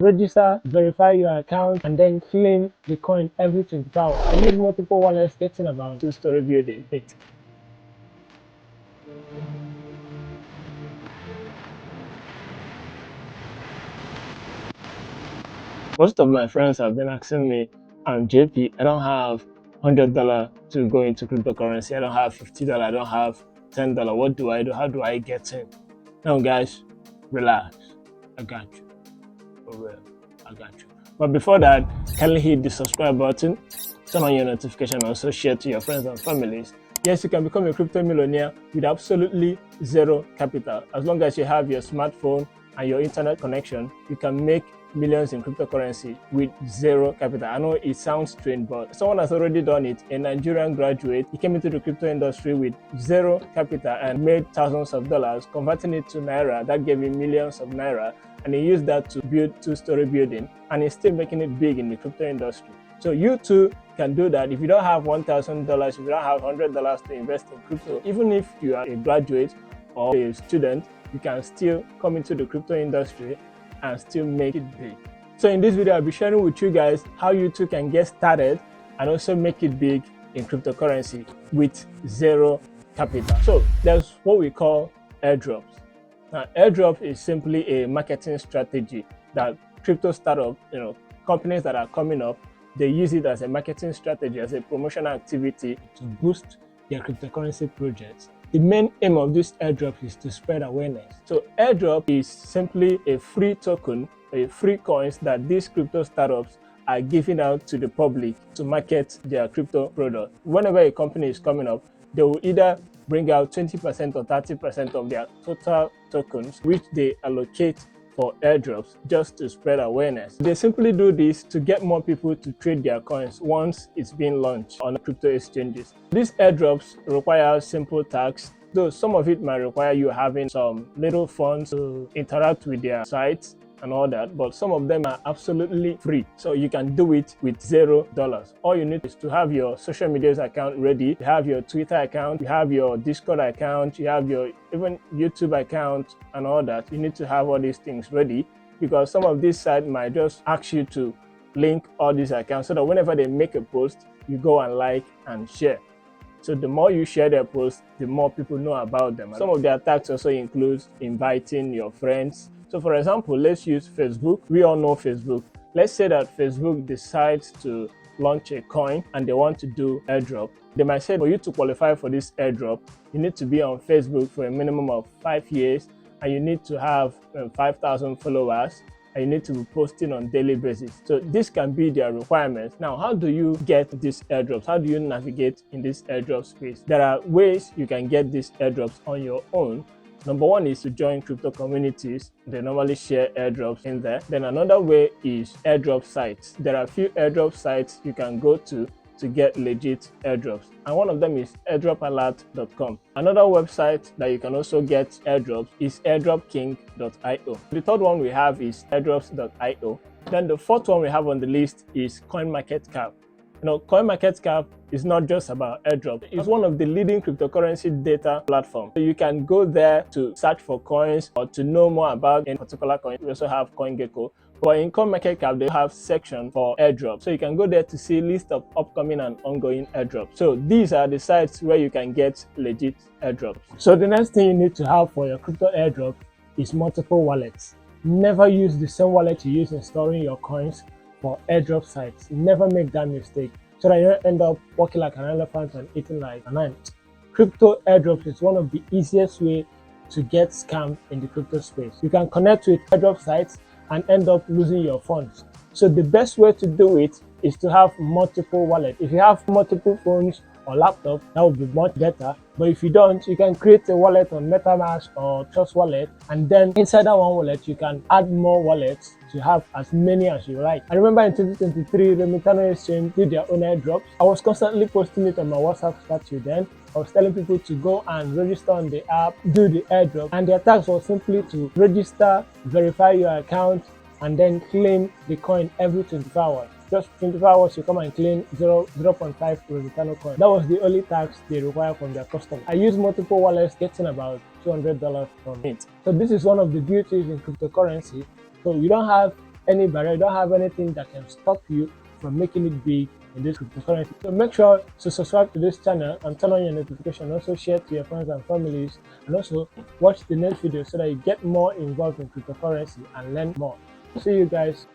register, verify your account, and then claim the coin every 24 hours. I use multiple wallets getting about 2-story building. Most of my friends have been asking me, JP, I don't have $100 to go into cryptocurrency. I don't have $50. I don't have $10. What do I do? How do I get in? Now, guys, relax. I got you. For real, I got you. But before that, kindly hit the subscribe button, turn on your notification, and also share to your friends and families. Yes, you can become a crypto millionaire with absolutely zero capital. As long as you have your smartphone and your internet connection, you can make millions in cryptocurrency with zero capital. I know it sounds strange, but someone has already done it. A Nigerian graduate, he came into the crypto industry with zero capital and made thousands of dollars, converting it to Naira. That gave him millions of Naira, and he used that to build 2-story building, and he's still making it big in the crypto industry. So you too can do that. If you don't have $1,000, if you don't have $100 to invest in crypto, even if you are a graduate or a student, you can still come into the crypto industry and still make it big. So in this video, I'll be sharing with you guys how you too can get started and also make it big in cryptocurrency with zero capital. So there's what we call airdrops. Now, airdrop is simply a marketing strategy that crypto startup, companies that are coming up, they use it as a marketing strategy, as a promotional activity to boost their cryptocurrency projects. The main aim of this airdrop is to spread awareness. So airdrop is simply a free token, a free coins that these crypto startups are giving out to the public to market their crypto product. Whenever a company is coming up, they will either bring out 20% or 30% of their total tokens, which they allocate for airdrops just to spread awareness. They simply do this to get more people to trade their coins once it's been launched on crypto exchanges. These airdrops require simple tasks, though some of it might require you having some little funds to interact with their sites and all that, but some of them are absolutely free, so you can do it with $0. All you need is to have your social media account ready, you have your Twitter account, you have your Discord account, you have your even YouTube account and all that. You need to have all these things ready, because some of these sites might just ask you to link all these accounts so that whenever they make a post, you go and like and share. So the more you share their posts, the more people know about them. Some of their attacks also include inviting your friends. So for example, let's use Facebook. We all know Facebook. Let's say that Facebook decides to launch a coin and they want to do airdrop. They might say, for you to qualify for this airdrop, you need to be on Facebook for a minimum of 5 years, and you need to have 5,000 followers, and you need to be posting on daily basis. So this can be their requirements. Now, how do you get these airdrops? How do you navigate in this airdrop space? There are ways you can get these airdrops on your own. Number one is to join crypto communities. They normally share airdrops in there. Then another way is airdrop sites. There are a few airdrop sites you can go to get legit airdrops, and one of them is airdropalert.com. Another website that you can also get airdrops is airdropking.io. The third one we have is airdrops.io. Then the fourth one we have on the list is CoinMarketCap. CoinMarketCap is not just about airdrop. It's one of the leading cryptocurrency data platforms. So you can go there to search for coins or to know more about any particular coin. We also have CoinGecko. But in CoinMarketCap, they have section for airdrop. So you can go there to see list of upcoming and ongoing airdrops. So these are the sites where you can get legit airdrops. So the next thing you need to have for your crypto airdrop is multiple wallets. Never use the same wallet you use in storing your coins for airdrop sites. Never make that mistake, so that you don't end up walking like an elephant and eating like an ant. Crypto airdrops is one of the easiest way to get scammed in the crypto space. You can connect with airdrop sites and end up losing your funds. So the best way to do it is to have multiple wallets. If you have multiple phones or laptops, that would be much better. But if you don't, you can create a wallet on MetaMask or Trust Wallet, and then inside that one wallet, you can add more wallets to have as many as you like. I remember in 2023, the Remitano Exchange did their own airdrops. I was constantly posting it on my WhatsApp status then. I was telling people to go and register on the app, do the airdrop, and the task was simply to register, verify your account, and then claim the coin every 24 hours. Just 24 hours, you come and claim 0.5 Remitano coin. That was the only tax they require from their customers. I used multiple wallets, getting about $200 from it. So this is one of the beauties in cryptocurrency. So you don't have any barrier, you don't have anything that can stop you from making it big in this cryptocurrency. So make sure to subscribe to this channel and turn on your notification. Also share to your friends and families, and also watch the next video so that you get more involved in cryptocurrency and learn more. See you guys.